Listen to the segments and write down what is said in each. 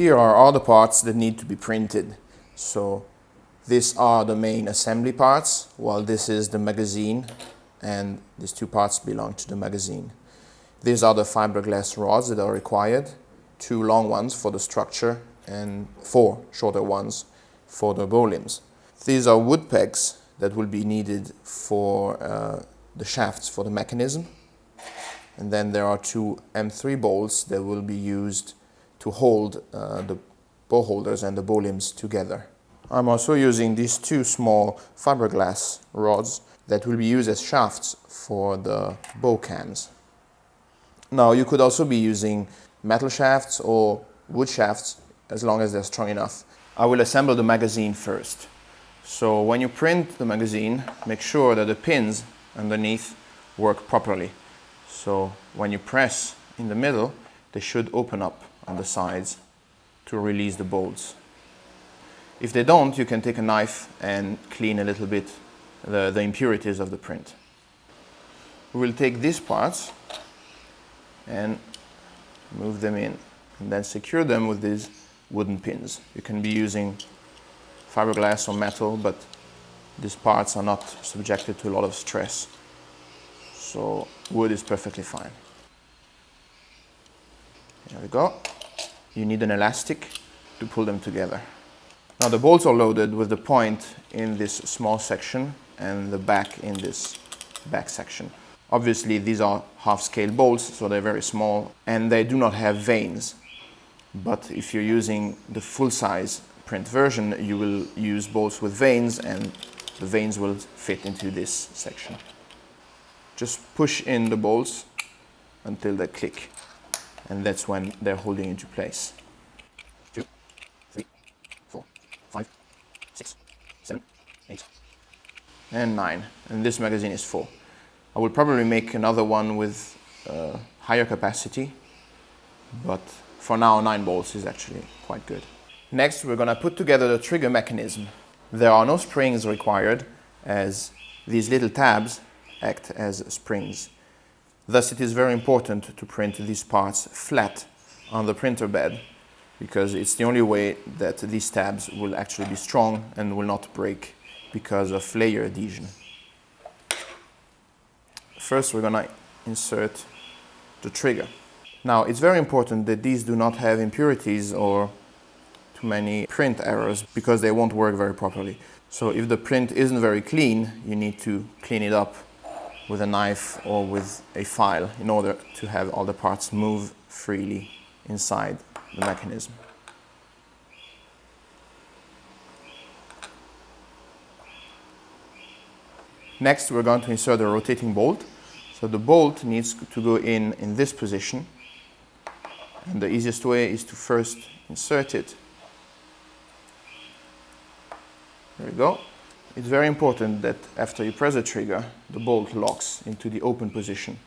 Here are all the parts that need to be printed. So these are the main assembly parts, while this is the magazine, and these two parts belong to the magazine. These are the fiberglass rods that are required, 2 long ones for the structure and 4 shorter ones for the bow limbs. These are wood pegs that will be needed for the shafts for the mechanism. And then there are 2 M3 bolts that will be used to hold the bow holders and the bow limbs together. I'm also using these 2 small fiberglass rods that will be used as shafts for the bow cams. Now you could also be using metal shafts or wood shafts as long as they're strong enough. I will assemble the magazine first. So when you print the magazine, make sure that the pins underneath work properly. So when you press in the middle, they should open up on the sides to release the bolts. If they don't, you can take a knife and clean a little bit the impurities of the print. We will take these parts and move them in, and then secure them with these wooden pins. You can be using fiberglass or metal, but these parts are not subjected to a lot of stress. So wood is perfectly fine. There we go. You need an elastic to pull them together. Now the bolts are loaded with the point in this small section and the back in this back section. Obviously these are half-scale bolts, so they're very small and they do not have vanes. But if you're using the full-size print version, you will use bolts with vanes, and the vanes will fit into this section. Just push in the bolts until they click, and that's when they're holding into place. 2, 3, 4, 5, 6, 7, 8, and 9. And this magazine is full. I will probably make another one with higher capacity, but for now 9 bolts is actually quite good. Next, we're going to put together the trigger mechanism. There are no springs required, as these little tabs act as springs. Thus, it is very important to print these parts flat on the printer bed, because it's the only way that these tabs will actually be strong and will not break because of layer adhesion. First, we're going to insert the trigger. Now, it's very important that these do not have impurities or too many print errors, because they won't work very properly. So if the print isn't very clean, you need to clean it up with a knife or with a file in order to have all the parts move freely inside the mechanism. Next, we're going to insert a rotating bolt. So the bolt needs to go in this position, and the easiest way is to first insert it. There we go. It's very important that after you press the trigger, the bolt locks into the open position.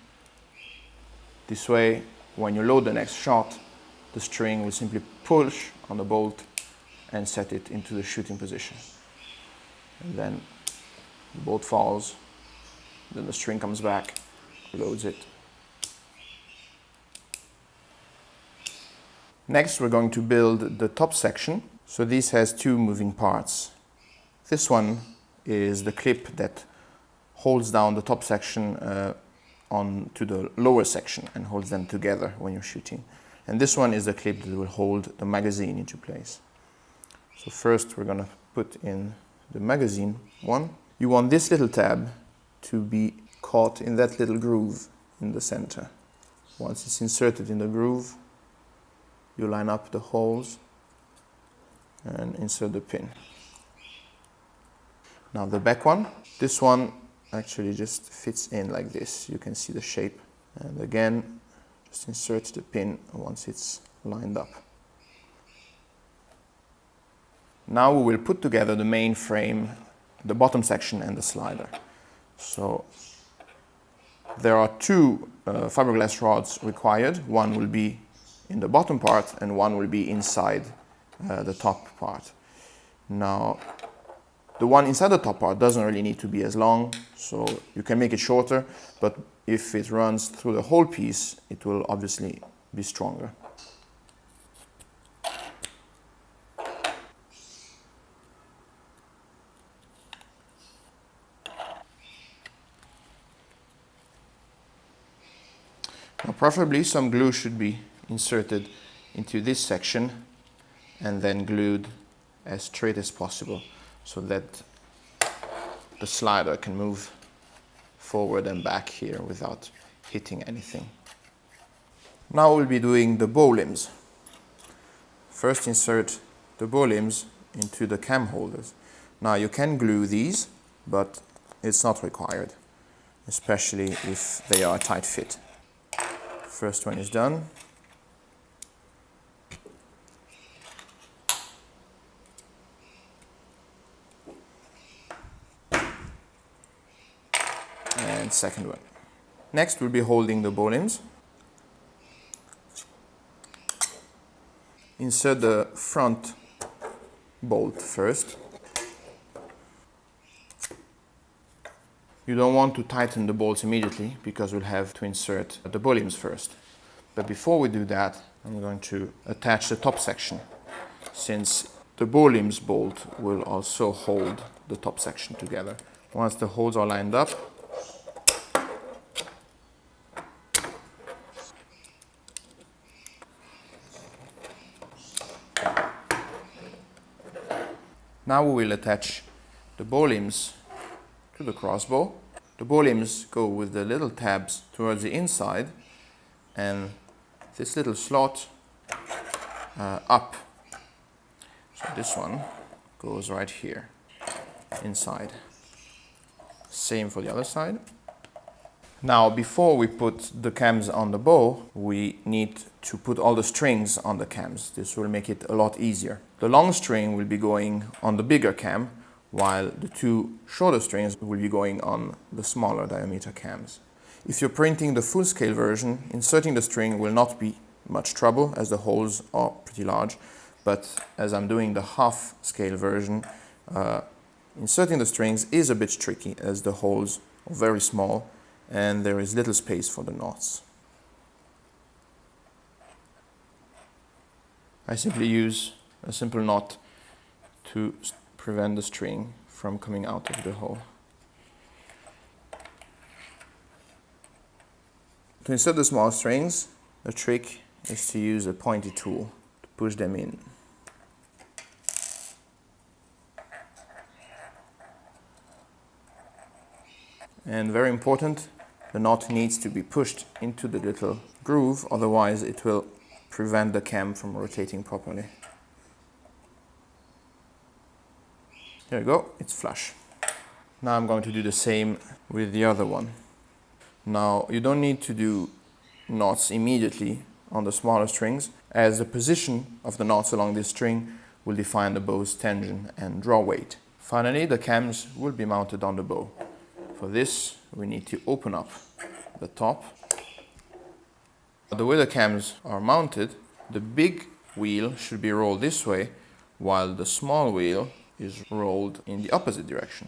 This way, when you load the next shot, the string will simply push on the bolt and set it into the shooting position. And then the bolt falls, then the string comes back, loads it. Next, we're going to build the top section. So this has 2 moving parts. This one is the clip that holds down the top section onto the lower section and holds them together when you're shooting. And this one is the clip that will hold the magazine into place. So first we're going to put in the magazine one. You want this little tab to be caught in that little groove in the center. Once it's inserted in the groove, you line up the holes and insert the pin. Now the back one, this one actually just fits in like this. You can see the shape. And again, just insert the pin once it's lined up. Now we will put together the main frame, the bottom section and the slider. So there are 2 fiberglass rods required. One will be in the bottom part and one will be inside the top part. Now, the one inside the top part doesn't really need to be as long, so you can make it shorter, but if it runs through the whole piece, it will obviously be stronger. Now, preferably some glue should be inserted into this section and then glued as straight as possible so that the slider can move forward and back here without hitting anything. Now we'll be doing the bow limbs. First, insert the bow limbs into the cam holders. Now you can glue these, but it's not required, especially if they are a tight fit. First one is done. And second one. Next, we'll be holding the bow limbs. Insert the front bolt first. You don't want to tighten the bolts immediately because we'll have to insert the bow limbs first. But before we do that, I'm going to attach the top section, since the bow limbs bolt will also hold the top section together. Once the holes are lined up, now we will attach the bow limbs to the crossbow. The bow limbs go with the little tabs towards the inside and this little slot up. So this one goes right here inside. Same for the other side. Now, before we put the cams on the bow, we need to put all the strings on the cams. This will make it a lot easier. The long string will be going on the bigger cam, while the two shorter strings will be going on the smaller diameter cams. If you're printing the full-scale version, inserting the string will not be much trouble as the holes are pretty large, but as I'm doing the half-scale version, inserting the strings is a bit tricky as the holes are very small and there is little space for the knots. I simply use a simple knot to prevent the string from coming out of the hole. To insert the small strings, the trick is to use a pointy tool to push them in. And very important, the knot needs to be pushed into the little groove, otherwise it will prevent the cam from rotating properly. There you go, it's flush. Now I'm going to do the same with the other one. Now you don't need to do knots immediately on the smaller strings, as the position of the knots along this string will define the bow's tension and draw weight. Finally, the cams will be mounted on the bow. For this, we need to open up the top. The way the cams are mounted, the big wheel should be rolled this way, while the small wheel is rolled in the opposite direction.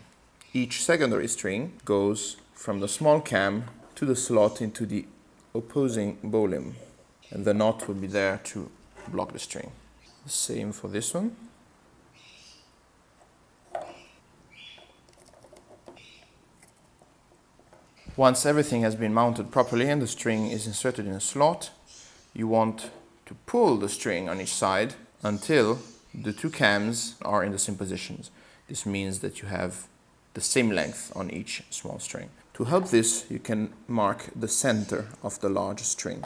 Each secondary string goes from the small cam to the slot into the opposing bow limb, and the knot will be there to block the string. Same for this one. Once everything has been mounted properly and the string is inserted in a slot, you want to pull the string on each side until the two cams are in the same positions. This means that you have the same length on each small string. To help this, you can mark the center of the large string,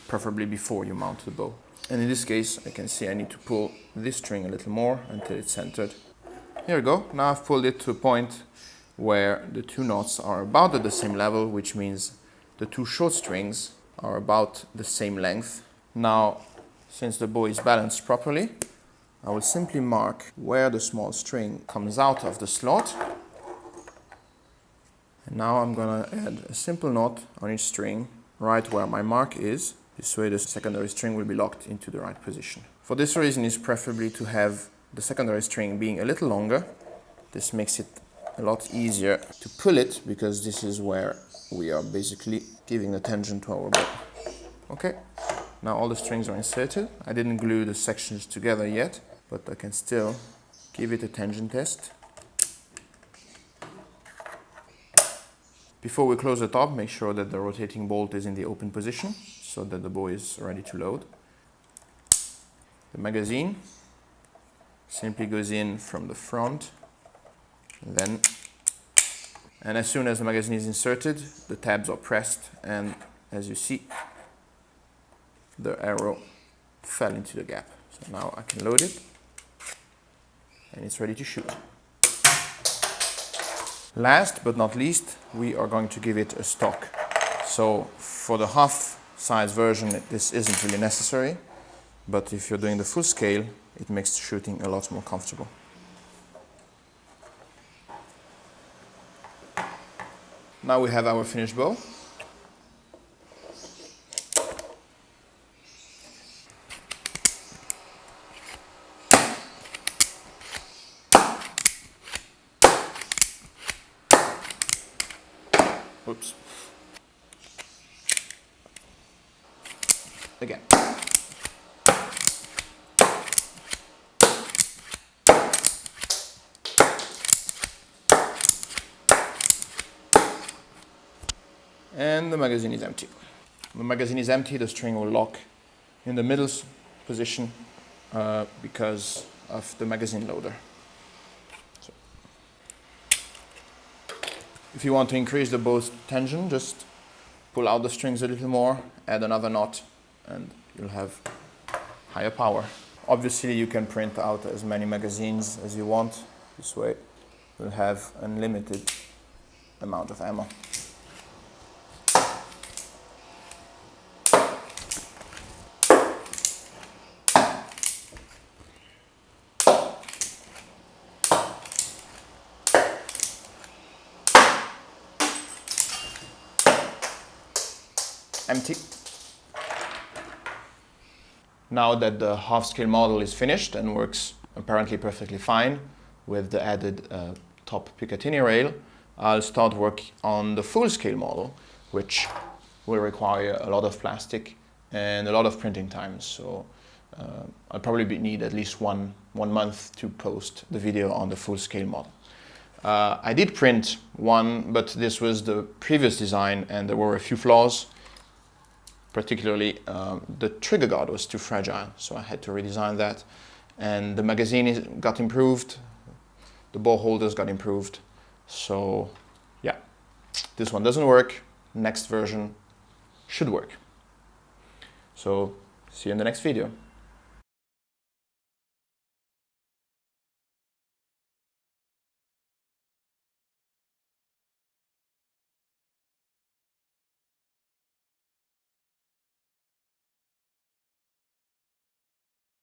preferably before you mount the bow. And in this case, I can see I need to pull this string a little more until it's centered. Here we go. Now I've pulled it to a point where the two knots are about at the same level, which means the two short strings are about the same length. Now, since the bow is balanced properly, I will simply mark where the small string comes out of the slot. And now I'm going to add a simple knot on each string right where my mark is. This way the secondary string will be locked into the right position. For this reason, it's preferably to have the secondary string being a little longer. This makes it a lot easier to pull it, because this is where we are basically giving the tension to our bow. Okay, now all the strings are inserted. I didn't glue the sections together yet, but I can still give it a tension test. Before we close the top, make sure that the rotating bolt is in the open position, so that the bow is ready to load. The magazine simply goes in from the front, and as soon as the magazine is inserted, the tabs are pressed, and as you see, the arrow fell into the gap. So now I can load it, and it's ready to shoot. Last but not least, we are going to give it a stock. So for the half-size version, this isn't really necessary, but if you're doing the full scale, it makes shooting a lot more comfortable. Now we have our finished bow. Oops. Again. And the magazine is empty. When the magazine is empty, the string will lock in the middle position because of the magazine loader. So, if you want to increase the bow's tension, just pull out the strings a little more, add another knot, and you'll have higher power. Obviously, you can print out as many magazines as you want. This way, you'll have unlimited amount of ammo. Empty. Now that the half-scale model is finished and works apparently perfectly fine with the added top Picatinny rail, I'll start work on the full-scale model, which will require a lot of plastic and a lot of printing time. So I'll probably need at least one month to post the video on the full-scale model. I did print one, but this was the previous design and there were a few flaws. Particularly, the trigger guard was too fragile, so I had to redesign that. And the magazine got improved, the ball holders got improved. So yeah, this one doesn't work. Next version should work. So see you in the next video.